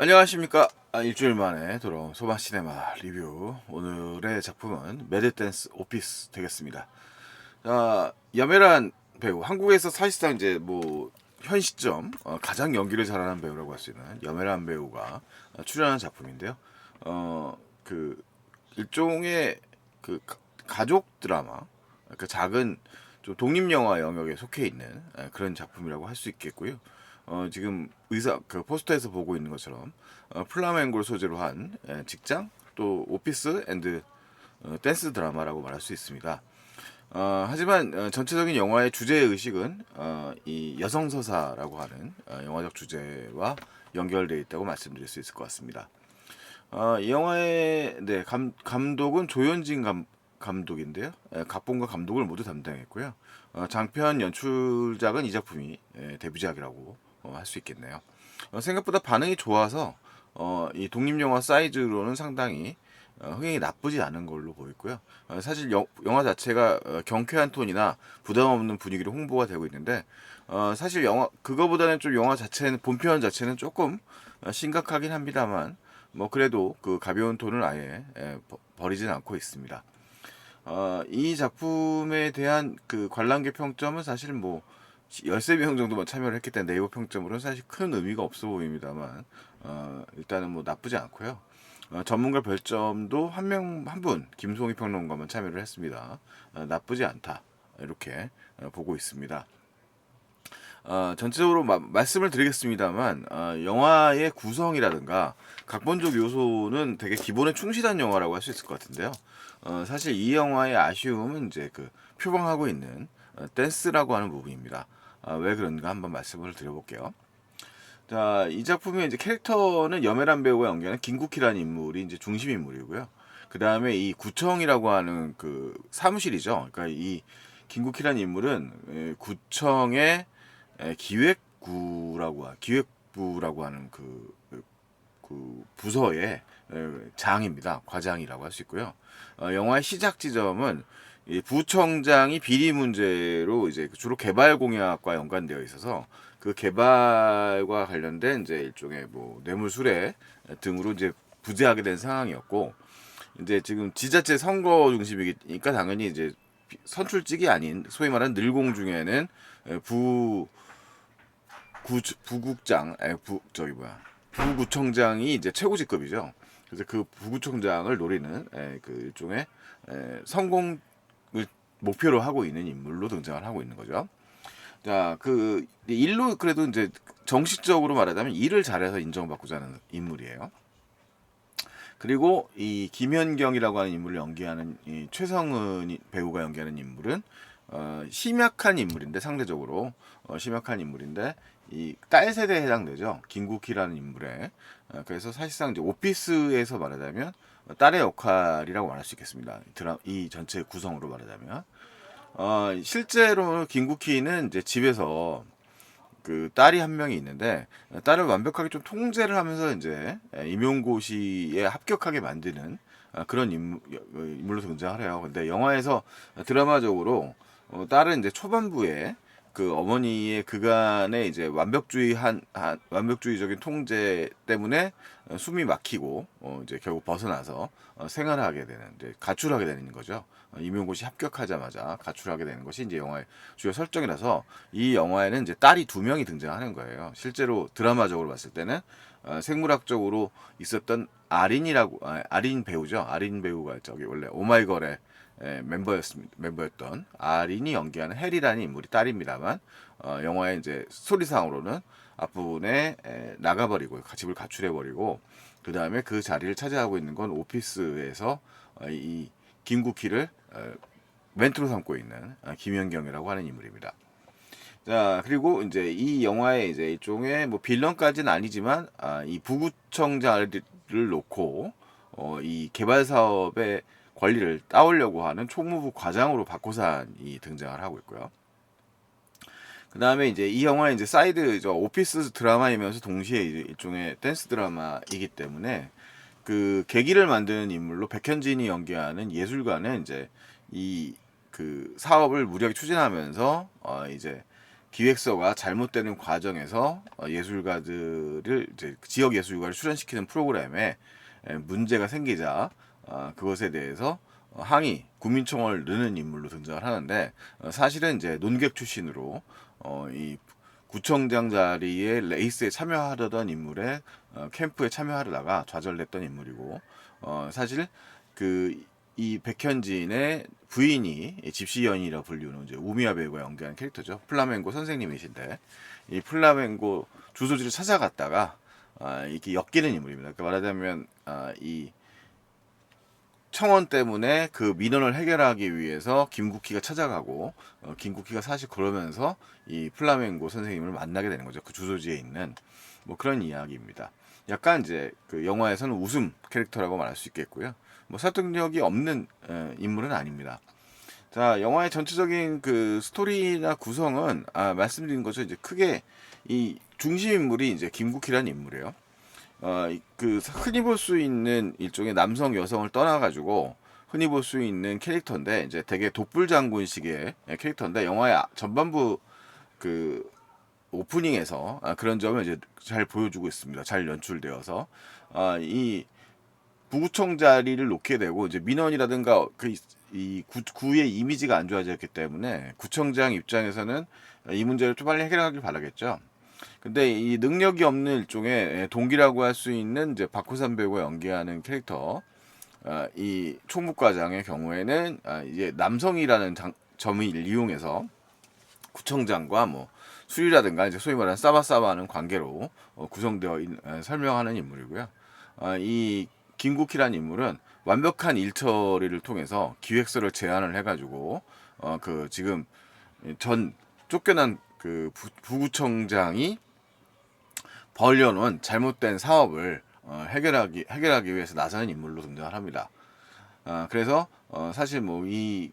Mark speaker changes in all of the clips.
Speaker 1: 안녕하십니까. 일주일 만에 돌아온 소마시네마 리뷰. 오늘의 작품은 매드댄스 오피스 되겠습니다. 여메란 배우, 한국에서 사실상 이제 뭐 현 시점 가장 연기를 잘하는 배우라고 할 수 있는 여메란 배우가 출연한 작품인데요. 그 일종의 그 가족 드라마, 그 작은 좀 독립 영화 영역에 속해 있는 그런 작품이라고 할 수 있겠고요. 지금 그 포스터에서 보고 있는 것처럼 플라멩고를 소재로 한 직장 또 오피스 앤드 댄스 드라마라고 말할 수 있습니다. 하지만 전체적인 영화의 주제 의식은 이 여성 서사라고 하는 영화적 주제와 연결되어 있다고 말씀드릴 수 있을 것 같습니다. 이 영화의 감독은 조현진 감독인데요. 각본과 감독을 모두 담당했고요. 장편 연출작은 이 작품이 데뷔작이라고 할 수 있겠네요. 생각보다 반응이 좋아서 이 독립영화 사이즈로는 상당히 흥행이 나쁘지 않은 걸로 보이고요. 사실 영화 자체가 경쾌한 톤이나 부담 없는 분위기로 홍보가 되고 있는데 사실 그거보다는 좀 영화 자체는 본편 자체는 조금 심각하긴 합니다만 뭐 그래도 그 가벼운 톤을 아예 버리진 않고 있습니다. 이 작품에 대한 그 관람객 평점은 사실 뭐 13명 정도만 참여를 했기 때문에 네이버 평점으로는 사실 큰 의미가 없어 보입니다만 일단은 뭐 나쁘지 않고요. 전문가 별점도 한 분 김송희 평론가만 참여를 했습니다. 나쁘지 않다 이렇게 보고 있습니다. 전체적으로 말씀을 드리겠습니다만 영화의 구성이라든가 각본적 요소는 되게 기본에 충실한 영화라고 할 수 있을 것 같은데요. 사실 이 영화의 아쉬움은 이제 그 표방하고 있는 댄스라고 하는 부분입니다. 왜 그런가 한번 말씀을 드려볼게요. 자, 이 작품의 이제 캐릭터는 염혜란 배우가 연기하는 김국희라는 인물이 이제 중심 인물이고요. 그 다음에 이 구청이라고 하는 그 사무실이죠. 그러니까 이 김국희라는 인물은 구청의 기획부라고 하는 그 부서의 장입니다. 과장이라고 할 수 있고요. 영화의 시작 지점은 이 부청장이 비리 문제로 이제 주로 개발 공약과 연관되어 있어서 그 개발과 관련된 이제 일종의 뭐 뇌물수뢰 등으로 이제 부재하게 된 상황이었고, 이제 지금 지자체 선거 중심이니까 당연히 이제 선출직이 아닌 소위 말하는 늘공 중에는 부 부국장, 부구청장이 이제 최고 직급이죠. 그래서 그 부구청장을 노리는 그 일종의 성공을 목표로 하고 있는 인물로 등장을 하고 있는 거죠. 자, 그 일로 그래도 이제 정식적으로 말하자면 일을 잘해서 인정받고자 하는 인물이에요. 그리고 이 김현경이라고 하는 인물을 연기하는 이 최성은 배우가 연기하는 인물은 심약한 인물인데 상대적으로 심약한 인물인데 이 딸 세대에 해당되죠. 김국희라는 인물에 그래서 사실상 이제 오피스에서 말하자면 딸의 역할이라고 말할 수 있겠습니다. 이 전체 구성으로 말하자면 실제로 김국희는 이제 집에서 그 딸이 한 명이 있는데 딸을 완벽하게 좀 통제를 하면서 이제 임용고시에 합격하게 만드는 그런 인물로 등장을 해요. 근데 영화에서 드라마적으로 딸은 이제 초반부에 그 어머니의 그간의 이제 완벽주의적인 통제 때문에 숨이 막히고 이제 결국 벗어나서 생활을 하게 되는 이제 가출하게 되는 거죠. 임용고시 합격하자마자 가출하게 되는 것이 이제 영화의 주요 설정이라서 이 영화에는 이제 딸이 두 명이 등장하는 거예요. 실제로 드라마적으로 봤을 때는 생물학적으로 있었던 아린 배우죠. 아린 배우가 저기 원래 오마이걸의 멤버였던 아린이 연기하는 헬이라는 인물이 딸입니다만 영화의 이제 스토리상으로는 앞부분에 나가버리고 집을 가출해버리고 그 다음에 그 자리를 차지하고 있는 건 오피스에서 이 김국희를 멘토로 삼고 있는 김연경이라고 하는 인물입니다. 자, 그리고 이제 이 영화의 이제 일종의 뭐 빌런까지는 아니지만 이 부구청장을 놓고 이 개발 사업의 권리를 따오려고 하는 총무부 과장으로 박호산이 등장을 하고 있고요. 그 다음에 이제 이 영화의 이제 사이드 오피스 드라마이면서 동시에 이제 일종의 댄스 드라마이기 때문에 그 계기를 만드는 인물로 백현진이 연기하는 예술가는 이제 이 그 사업을 무리하게 추진하면서 이제 기획서가 잘못되는 과정에서 예술가들을 이제 지역 예술가를 출연시키는 프로그램에 문제가 생기자 그것에 대해서 항의, 국민청원을 넣는 인물로 등장을 하는데 사실은 이제 논객 출신으로 이 구청장 자리에 레이스에 참여하려던 인물의 캠프에 참여하려다가 좌절됐던 인물이고 사실 그 이 백현진의 부인이 집시연이라 불리는 이제 우미아 배우가 연기한 캐릭터죠. 플라멩고 선생님이신데 이 플라멩고 주소지를 찾아갔다가 이렇게 엮이는 인물입니다. 그러니까 말하자면 이 청원 때문에 그 민원을 해결하기 위해서 김국희가 찾아가고 김국희가 사실 그러면서 이 플라멩고 선생님을 만나게 되는 거죠. 그 주소지에 있는 뭐 그런 이야기입니다. 약간 이제 그 영화에서는 웃음 캐릭터라고 말할 수 있겠고요. 뭐 설득력이 없는 인물은 아닙니다. 자, 영화의 전체적인 그 스토리나 구성은 말씀드린 것처럼 이제 크게 이 중심 인물이 이제 김국희라는 인물이에요. 그 흔히 볼 수 있는 일종의 남성 여성을 떠나가지고 흔히 볼 수 있는 캐릭터인데 이제 되게 독불 장군식의 캐릭터인데 영화의 전반부 그 오프닝에서 그런 점을 이제 잘 보여주고 있습니다. 잘 연출되어서 이 부구청 자리를 놓게 되고 이제 민원이라든가 이 구의 이미지가 안 좋아졌기 때문에 구청장 입장에서는 이 문제를 좀 빨리 해결하길 바라겠죠. 근데 이 능력이 없는 일종의 동기라고 할 수 있는 이제 박호산 배우가 연기하는 캐릭터 이 총무과장의 경우에는 이제 남성이라는 점을 이용해서 구청장과 뭐 수리라든가 이제 소위 말하는 싸바싸바하는 관계로 구성되어 설명하는 인물이고요. 이 김국희라는 인물은 완벽한 일처리를 통해서 기획서를 제안을 해가지고 그 지금 전 쫓겨난 그 부구청장이 벌려놓은 잘못된 사업을 해결하기 위해서 나서는 인물로 등장을 합니다. 그래서 사실 뭐 이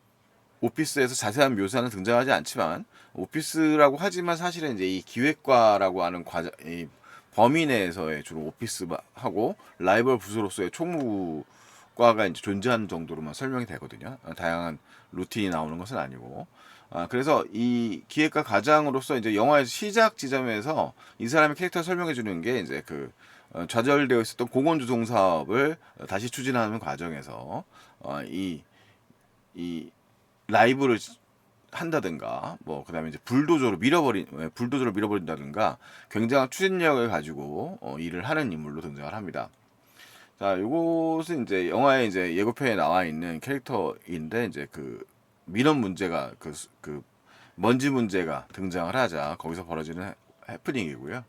Speaker 1: 오피스에서 자세한 묘사는 등장하지 않지만 오피스라고 하지만 사실은 이제 이 기획과라고 하는 이 범위 내에서의 주로 오피스하고 라이벌 부서로서의 총무과가 이제 존재하는 정도로만 설명이 되거든요. 다양한 루틴이 나오는 것은 아니고. 그래서 이 기획가 과장으로서 이제 영화의 시작 지점에서 이 사람의 캐릭터 설명해 주는 게 이제 그 좌절되어 있었던 공원주송 사업을 다시 추진하는 과정에서 이 라이브를 한다든가 뭐 그다음에 이제 불도저로 밀어버린다든가 굉장한 추진력을 가지고 일을 하는 인물로 등장을 합니다. 자, 요것은 이제 영화의 이제 예고편에 나와 있는 캐릭터인데 이제 그 민원 문제가 그 먼지 문제가 등장을 하자 거기서 벌어지는 해프닝이고요.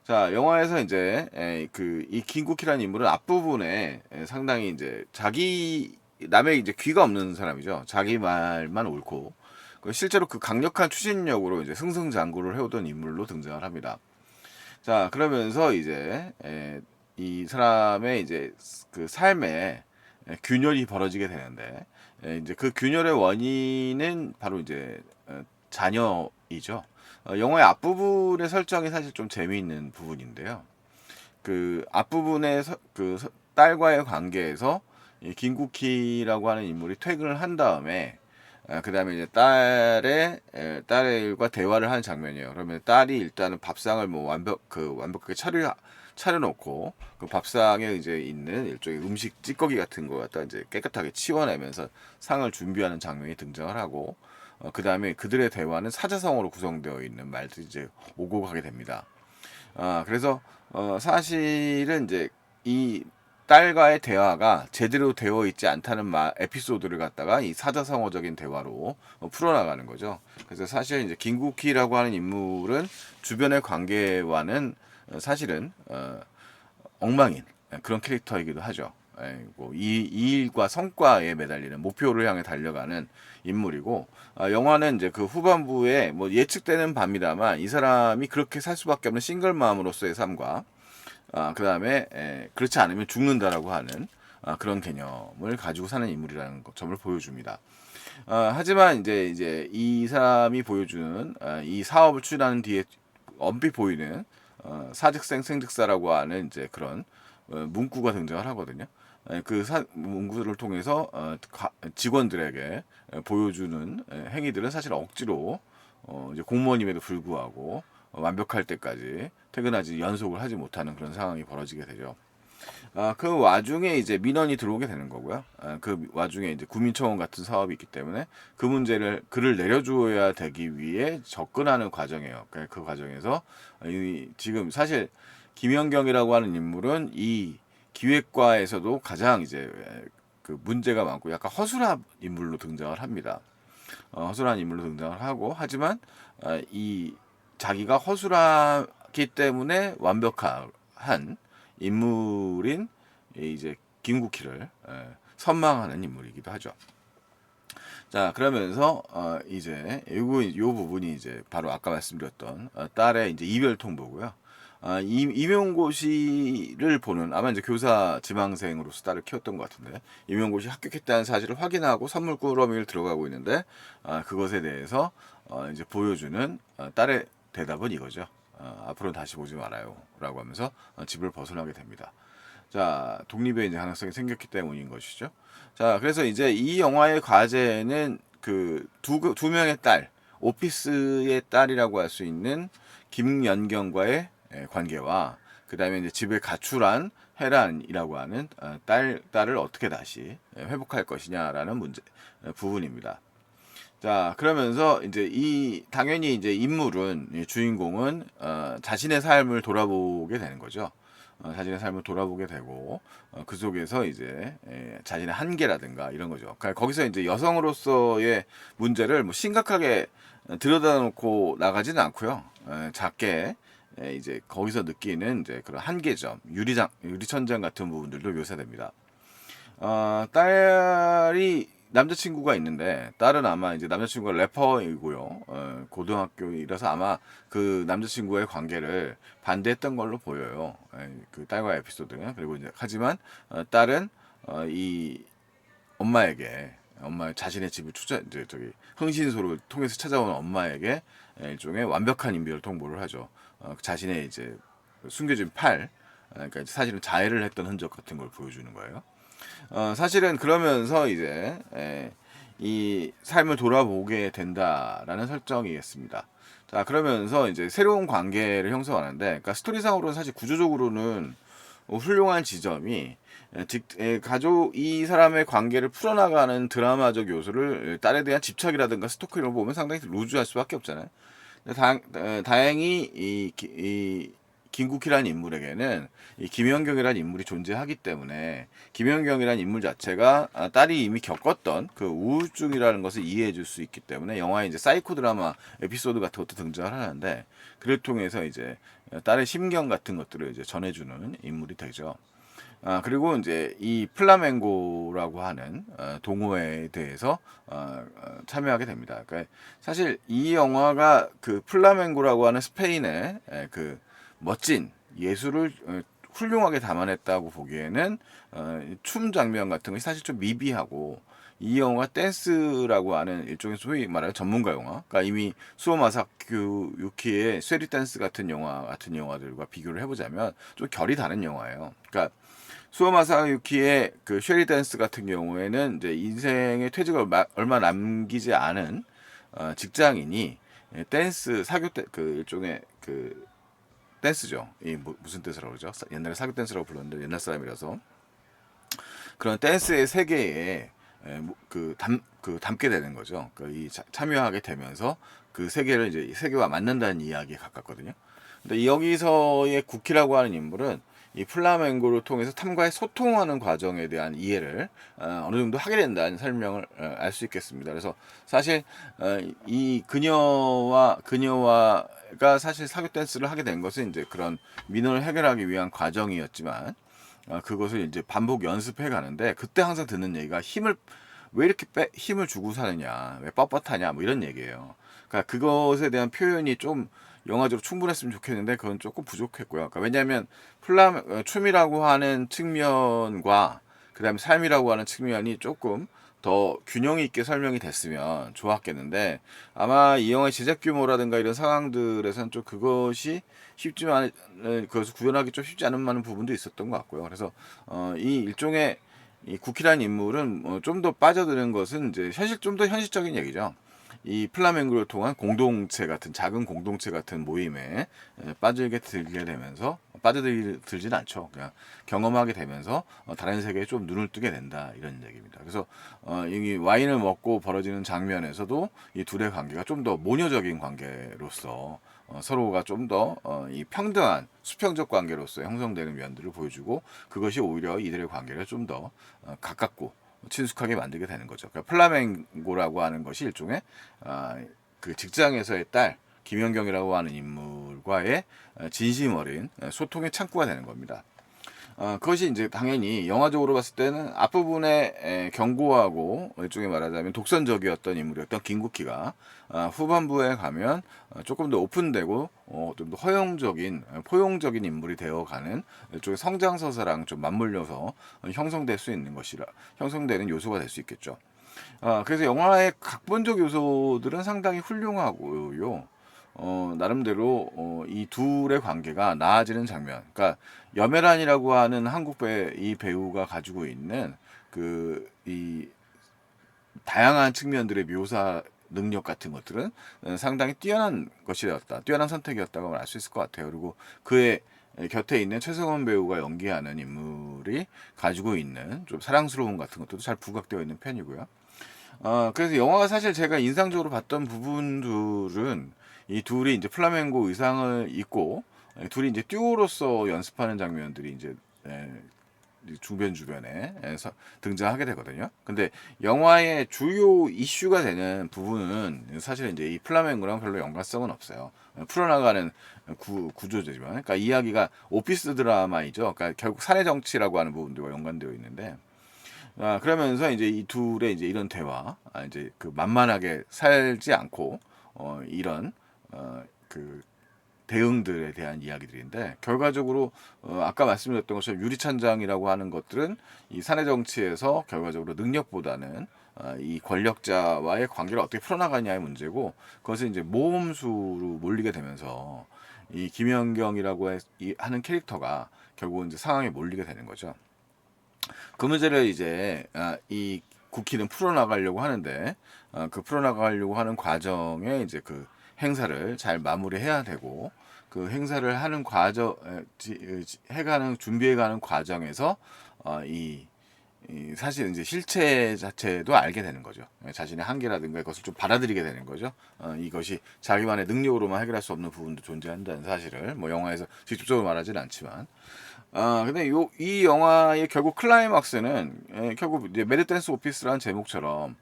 Speaker 1: 자, 영화에서 이제 그 이 김국희라는 인물은 앞부분에 상당히 이제 자기 남의 이제 귀가 없는 사람이죠. 자기 말만 옳고 실제로 그 강력한 추진력으로 이제 승승장구를 해오던 인물로 등장을 합니다. 자, 그러면서 이제 이 사람의 이제 그 삶에 균열이 벌어지게 되는데 이제 그 균열의 원인은 바로 이제 자녀이죠. 영화의 앞부분의 설정이 사실 좀 재미있는 부분인데요. 그 앞부분의 딸과의 관계에서 이 김국희라고 하는 인물이 퇴근을 한 다음에 그 다음에 이제 딸과 대화를 하는 장면이에요. 그러면 딸이 일단은 밥상을 뭐 완벽하게 차려놓고 그 밥상에 이제 있는 일종의 음식 찌꺼기 같은 거 갖다 이제 깨끗하게 치워내면서 상을 준비하는 장면이 등장을 하고 그 다음에 그들의 대화는 사자성어로 구성되어 있는 말들이 이제 오고 가게 됩니다. 그래서 사실은 이제 이 딸과의 대화가 제대로 되어 있지 않다는 에피소드를 갖다가 이 사자성어적인 대화로 풀어나가는 거죠. 그래서 사실 이제 김국희라고 하는 인물은 주변의 관계와는 사실은 엉망인 그런 캐릭터이기도 하죠. 이 일과 성과에 매달리는 목표를 향해 달려가는 인물이고 영화는 이제 그 후반부에 뭐 예측되는 바입니다만 이 사람이 그렇게 살 수밖에 없는 싱글맘으로서의 삶과 그 다음에 그렇지 않으면 죽는다라고 하는 그런 개념을 가지고 사는 인물이라는 점을 보여줍니다. 하지만 이제 이 사람이 보여주는 이 사업을 추진하는 뒤에 엄빛 보이는 사직생 생직사라고 하는 이제 그런 문구가 등장을 하거든요. 그 문구를 통해서 직원들에게 보여주는 행위들은 사실 억지로 이제 공무원임에도 불구하고 완벽할 때까지 퇴근하지 연속을 하지 못하는 그런 상황이 벌어지게 되죠. 그 와중에 이제 민원이 들어오게 되는 거고요. 그 와중에 이제 구민청원 같은 사업이 있기 때문에 그 문제를 글을 내려줘야 되기 위해 접근하는 과정이에요. 그 과정에서 지금 사실 김연경이라고 하는 인물은 이 기획과에서도 가장 이제 그 문제가 많고 약간 허술한 인물로 등장을 합니다. 허술한 인물로 등장을 하고 하지만 이 자기가 허술하기 때문에 완벽한 인물인 이제 김국희를 선망하는 인물이기도 하죠. 자, 그러면서 이제 요 부분이 이제 바로 아까 말씀드렸던 딸의 이제 이별 통보고요. 임용고시를 보는 아마 이제 교사 지망생으로서 딸을 키웠던 것 같은데 임용고시 합격했다는 사실을 확인하고 선물 꾸러미를 들어가고 있는데 그것에 대해서 이제 보여주는 딸의 대답은 이거죠. 앞으로는 다시 보지 말아요라고 하면서 집을 벗어나게 됩니다. 자, 독립의 이제 가능성이 생겼기 때문인 것이죠. 자, 그래서 이제 이 영화의 과제는 그 두 명의 딸, 오피스의 딸이라고 할 수 있는 김연경과의 관계와 그 다음에 이제 집에 가출한 혜란이라고 하는 딸을 어떻게 다시 회복할 것이냐라는 부분입니다. 자, 그러면서 이제 당연히 이제 인물은, 주인공은, 자신의 삶을 돌아보게 되는 거죠. 자신의 삶을 돌아보게 되고, 그 속에서 이제, 자신의 한계라든가 이런 거죠. 그러니까 거기서 이제 여성으로서의 문제를 뭐 심각하게 들여다놓고 나가지는 않고요. 작게, 이제 거기서 느끼는 이제 그런 한계점, 유리천장 같은 부분들도 묘사됩니다. 딸이 남자친구가 있는데 딸은 아마 이제 남자친구가 래퍼이고요. 고등학교이라서 아마 그 남자친구의 관계를 반대했던 걸로 보여요. 그 딸과의 에피소드는. 그리고 이제 하지만 딸은 이 엄마 자신의 집을 이제 저기 흥신소를 통해서 찾아온 엄마에게 일종의 완벽한 인별 통보를 하죠. 자신의 이제 숨겨진 그러니까 사실은 자해를 했던 흔적 같은 걸 보여주는 거예요. 사실은 그러면서 이제 이 삶을 돌아보게 된다라는 설정이겠습니다. 자, 그러면서 이제 새로운 관계를 형성하는데, 그러니까 스토리상으로는 사실 구조적으로는 훌륭한 지점이 이 사람의 관계를 풀어나가는 드라마적 요소를 딸에 대한 집착이라든가 스토커 이런 거 보면 상당히 루즈할 수밖에 없잖아요. 다행히 이 김국희라는 인물에게는 이 김연경이라는 인물이 존재하기 때문에 김연경이라는 인물 자체가 딸이 이미 겪었던 그 우울증이라는 것을 이해해 줄 수 있기 때문에 영화에 이제 사이코 드라마 에피소드 같은 것도 등장을 하는데 그를 통해서 이제 딸의 심경 같은 것들을 이제 전해주는 인물이 되죠. 그리고 이제 이 플라멩고라고 하는 동호회에 대해서 참여하게 됩니다. 그러니까 사실 이 영화가 그 플라멩고라고 하는 스페인의 그 멋진 예술을 훌륭하게 담아냈다고 보기에는 춤 장면 같은 것이 사실 좀 미비하고 이 영화 댄스라고 하는 일종의 소위 말하는 전문가 영화, 그러니까 이미 수오 마사키 유키의 쉐리 댄스 같은 영화들과 비교를 해보자면 좀 결이 다른 영화예요. 그러니까 수오 마사유키의 그 쉐리 댄스 같은 경우에는 이제 인생의 퇴직을 얼마 남기지 않은 직장인이 댄스 그 일종의 그 댄스죠. 이 무슨 댄스라고 그러죠? 옛날에 사교 댄스라고 불렀는데 옛날 사람이라서 그런 댄스의 세계에 담게 되는 거죠. 참여하게 되면서 그 세계를 이제 세계와 만난다는 이야기에 가깝거든요. 근데 여기서의 국희라고 하는 인물은 이 플라멩고를 통해서 탐과의 소통하는 과정에 대한 이해를 어느 정도 하게 된다는 설명을 알 수 있겠습니다. 그래서 사실 이 그녀가 사실 사교 댄스를 하게 된 것은 이제 그런 민원을 해결하기 위한 과정이었지만 그것을 이제 반복 연습해 가는데 그때 항상 듣는 얘기가 왜 이렇게 힘을 주고 사느냐, 왜 뻣뻣하냐, 뭐 이런 얘기예요. 그러니까 그것에 대한 표현이 좀 영화적으로 충분했으면 좋겠는데 그건 조금 부족했고요. 그러니까 왜냐하면 춤이라고 하는 측면과 그다음에 삶이라고 하는 측면이 조금 더 균형 있게 설명이 됐으면 좋았겠는데 아마 이 영화의 제작 규모라든가 이런 상황들에서는 좀 그것이 그것을 구현하기 좀 쉽지 않은 많은 부분도 있었던 것 같고요. 그래서 이 일종의 이 국희라는 인물은 좀 더 빠져드는 것은 이제 좀 더 현실적인 얘기죠. 이 플라멩고를 통한 공동체 같은 작은 공동체 같은 모임에 빠지게 되면서 빠져들지는 않죠. 그냥 경험하게 되면서 다른 세계에 좀 눈을 뜨게 된다 이런 얘기입니다. 그래서 이 와인을 먹고 벌어지는 장면에서도 이 둘의 관계가 좀 더 모녀적인 관계로서 서로가 좀 더 이 평등한 수평적 관계로서 형성되는 면들을 보여주고 그것이 오히려 이들의 관계를 좀 더 가깝고 친숙하게 만들게 되는 거죠. 그러니까 플라멩고라고 하는 것이 일종의 그 직장에서의 딸 김연경이라고 하는 인물과의 진심 어린 소통의 창구가 되는 겁니다. 그것이 이제 당연히 영화적으로 봤을 때는 앞부분에 경고하고 일종의 말하자면 독선적이었던 인물이었던 김국희가 후반부에 가면 조금 더 오픈되고 좀 더 허용적인 포용적인 인물이 되어가는 일종의 성장서사랑 좀 맞물려서 형성될 수 있는 것이라 형성되는 요소가 될 수 있겠죠. 그래서 영화의 각본적 요소들은 상당히 훌륭하고요. 나름대로 이 둘의 관계가 나아지는 장면. 그러니까 여메란이라고 하는 이 배우가 가지고 있는 이 다양한 측면들의 묘사 능력 같은 것들은 상당히 뛰어난 것이었다. 뛰어난 선택이었다고 말할 수 있을 것 같아요. 그리고 그의 곁에 있는 최승원 배우가 연기하는 인물이 가지고 있는 좀 사랑스러움 같은 것들도 잘 부각되어 있는 편이고요. 그래서 영화가 사실 제가 인상적으로 봤던 부분들은 이 둘이 이제 플라멩고 의상을 입고 둘이 이제 듀오로서 연습하는 장면들이 이제 주변에서 등장하게 되거든요. 근데 영화의 주요 이슈가 되는 부분은 사실 이제 이 플라멩고랑 별로 연관성은 없어요. 풀어나가는 구조지만, 그러니까 이야기가 오피스 드라마이죠. 그러니까 결국 사내 정치라고 하는 부분들과 연관되어 있는데, 그러면서 이제 이 둘의 이제 이런 대화, 이제 그 만만하게 살지 않고 이런 그 대응들에 대한 이야기들인데 결과적으로 아까 말씀드렸던 것처럼 유리천장이라고 하는 것들은 이 사내 정치에서 결과적으로 능력보다는 이 권력자와의 관계를 어떻게 풀어나가냐의 문제고 그것을 이제 모험수로 몰리게 되면서 이 김연경이라고 하는 캐릭터가 결국은 이제 상황에 몰리게 되는 거죠. 그 문제를 이제 이 국희는 풀어나가려고 하는데 그 풀어나가려고 하는 과정에 이제 그 행사를 잘 마무리해야 되고 그 행사를 하는 해가는 준비해가는 과정에서 사실 이제 실체 자체도 알게 되는 거죠. 자신의 한계라든가 그것을 좀 받아들이게 되는 거죠. 이것이 자기만의 능력으로만 해결할 수 없는 부분도 존재한다는 사실을 뭐 영화에서 직접적으로 말하지는 않지만 근데 이 영화의 결국 클라이막스는 결국 이제 매드댄스 오피스라는 제목처럼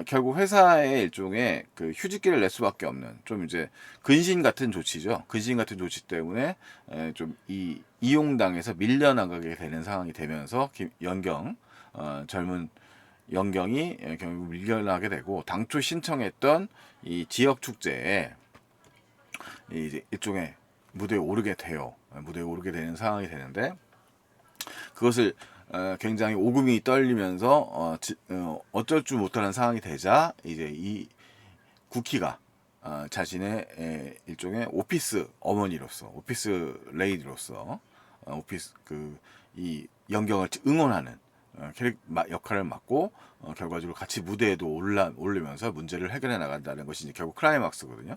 Speaker 1: 결국 회사의 일종의 그 휴직기를 낼 수밖에 없는 좀 이제 근신 같은 조치죠. 근신 같은 조치 때문에 좀 이용당해서 밀려나가게 되는 상황이 되면서 젊은 연경이 결국 밀려나게 되고 당초 신청했던 이 지역 축제에 이제 일종의 무대에 오르게 돼요. 무대에 오르게 되는 상황이 되는데 그것을 굉장히 오금이 떨리면서 어쩔 줄 못하는 상황이 되자 이제 이 국희가 자신의 일종의 오피스 어머니로서 오피스 레이디로서 오피스 이 연경을 응원하는 역할을 맡고 결과적으로 같이 무대에도 올리면서 문제를 해결해 나간다는 것이 이제 결국 클라이막스거든요.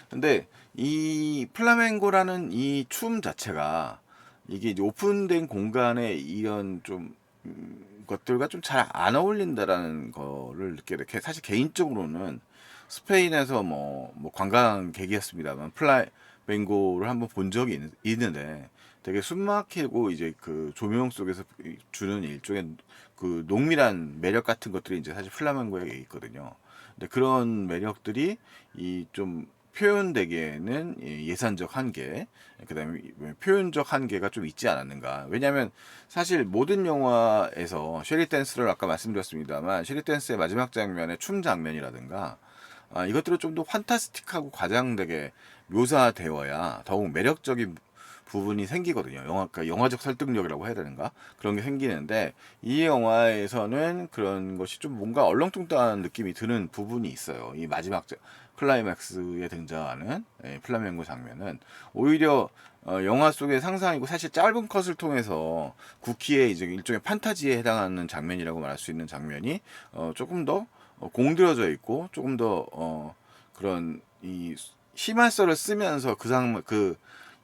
Speaker 1: 근데 이 플라멩고라는 이 춤 자체가 이게 이제 오픈된 공간에 이런 좀 것들과 좀 잘 안 어울린다라는 거를 느끼게 돼. 사실 개인적으로는 스페인에서 뭐 관광객이었습니다만 플라멩고를 한번 본 적이 있는데 되게 숨막히고 이제 그 조명 속에서 주는 일종의 그 농밀한 매력 같은 것들이 이제 사실 플라멩고에 있거든요. 근데 그런 매력들이 이 좀 표현되기에는 예산적 한계, 그다음에 표현적 한계가 좀 있지 않았는가. 왜냐하면 사실 모든 영화에서 쉐리 댄스를 아까 말씀드렸습니다만 쉐리 댄스의 마지막 장면의 춤 장면이라든가 이것들은 좀 더 판타스틱하고 과장되게 묘사되어야 더욱 매력적인 부분이 생기거든요. 그러니까 영화적 설득력이라고 해야 되는가 그런 게 생기는데 이 영화에서는 그런 것이 좀 뭔가 얼렁뚱땅한 느낌이 드는 부분이 있어요. 이 마지막 클라이맥스에 등장하는 플라멩고 장면은 오히려 영화 속의 상상이고 사실 짧은 컷을 통해서 국희의 이제 일종의 판타지에 해당하는 장면이라고 말할 수 있는 장면이 조금 더 공들여져 있고 조금 더 그런 이 심할서를 쓰면서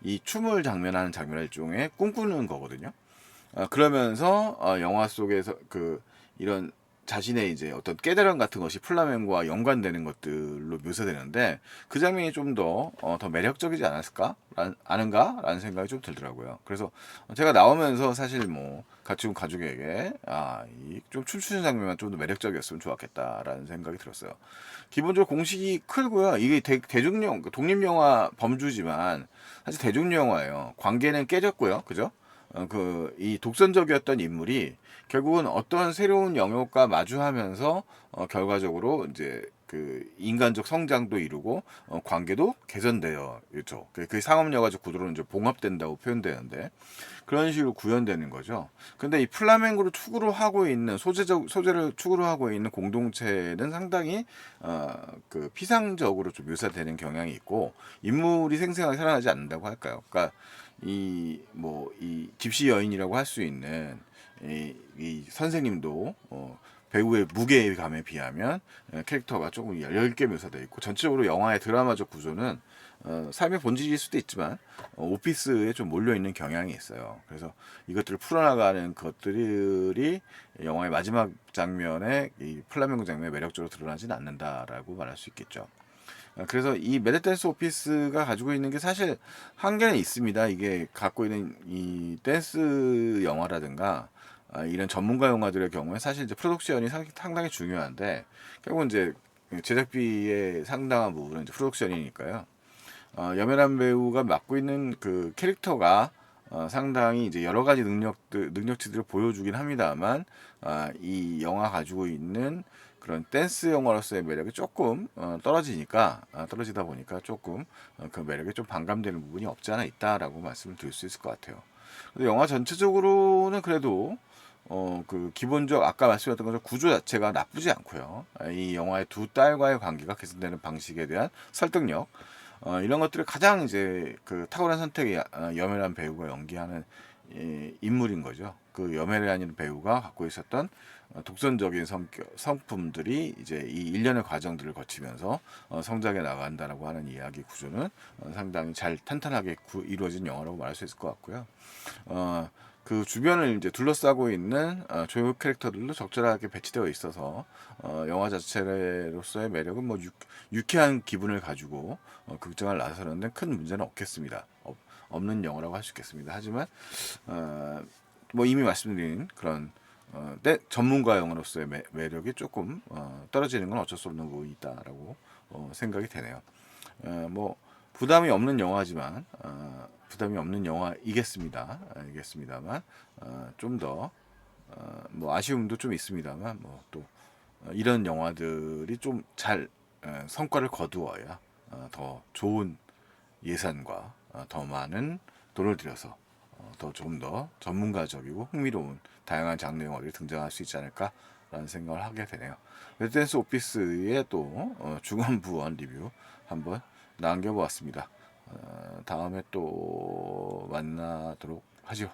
Speaker 1: 이 춤을 장면하는 장면을 일종의 꿈꾸는 거거든요. 그러면서 영화 속에서 이런 자신의 이제 어떤 깨달음 같은 것이 플라멩고와 연관되는 것들로 묘사되는데 그 장면이 좀 더 매력적이지 않은가라는 생각이 좀 들더라고요. 그래서 제가 나오면서 사실 뭐 같이 온 가족에게 이 좀 춤추는 장면만 좀 더 매력적이었으면 좋았겠다라는 생각이 들었어요. 기본적으로 공식이 크고요. 이게 대중영 독립영화 범주지만 사실 대중영화예요. 관계는 깨졌고요, 그죠? 이 독선적이었던 인물이 결국은 어떤 새로운 영역과 마주하면서 결과적으로 이제 인간적 성장도 이루고 관계도 개선돼요. 그렇죠. 그 상업영화적 구도로 이제 봉합된다고 표현되는데 그런 식으로 구현되는 거죠. 근데 이 플라멩고를 축으로 하고 있는 소재를 축으로 하고 있는 공동체는 상당히 피상적으로 좀 묘사되는 경향이 있고 인물이 생생하게 살아나지 않는다고 할까요? 그러니까 이 집시 여인이라고 할 수 있는 이 선생님도 배우의 무게감에 비하면 캐릭터가 조금 열게 묘사되어 있고 전체적으로 영화의 드라마적 구조는 삶의 본질일 수도 있지만 오피스에 좀 몰려 있는 경향이 있어요. 그래서 이것들을 풀어나가는 것들이 영화의 마지막 장면에 이 플라멩고 장면에 매력적으로 드러나지는 않는다라고 말할 수 있겠죠. 그래서 이 메르댄스 오피스가 가지고 있는 게 사실 한계는 있습니다. 이게 갖고 있는 이 댄스 영화라든가 이런 전문가 영화들의 경우에 사실 이제 프로덕션이 상당히 중요한데 결국은 이제 제작비의 상당한 부분은 이제 프로덕션이니까요. 염혜란 배우가 맡고 있는 그 캐릭터가 상당히 이제 여러 가지 능력치들을 보여주긴 합니다만 이 영화 가지고 있는 그런 댄스 영화로서의 매력이 조금 떨어지다 보니까 조금 그 매력에 좀 반감되는 부분이 없지 않아 있다라고 말씀을 드릴 수 있을 것 같아요. 근데 영화 전체적으로는 그래도 기본적 아까 말씀드렸던 것처럼 구조 자체가 나쁘지 않고요. 이 영화의 두 딸과의 관계가 개선되는 방식에 대한 설득력 이런 것들이 가장 이제 탁월한 선택이 염혜란 배우가 연기하는 인물인 거죠. 그 염혜란이라는 배우가 갖고 있었던 독선적인 성품들이 이제 이 일련의 과정들을 거치면서 성장해 나간다라고 하는 이야기 구조는 상당히 잘 탄탄하게 이루어진 영화라고 말할 수 있을 것 같고요. 그 주변을 이제 둘러싸고 있는 조용 캐릭터들도 적절하게 배치되어 있어서 영화 자체로서의 매력은 뭐 유쾌한 기분을 가지고 극장을 나서는데 큰 문제는 없겠습니다. 없는 영화라고 할 수 있겠습니다. 하지만 뭐 이미 말씀드린 그런 전문가 영화로서의 매력이 조금 떨어지는 건 어쩔 수 없는 부분이 있다라고 생각이 되네요. 뭐 부담이 없는 영화지만 부담이 없는 영화이겠습니다. 이겠습니다만 좀 더 뭐 아쉬움도 좀 있습니다만 뭐 또 이런 영화들이 좀 잘 성과를 거두어야 더 좋은 예산과 더 많은 돈을 들여서 더 좀 더 전문가적이고 흥미로운 다양한 장르 영화들이 등장할 수 있지 않을까라는 생각을 하게 되네요. 레드댄스 오피스의 또 중원부원 리뷰 한번 남겨보았습니다. 다음에 또 만나도록 하죠.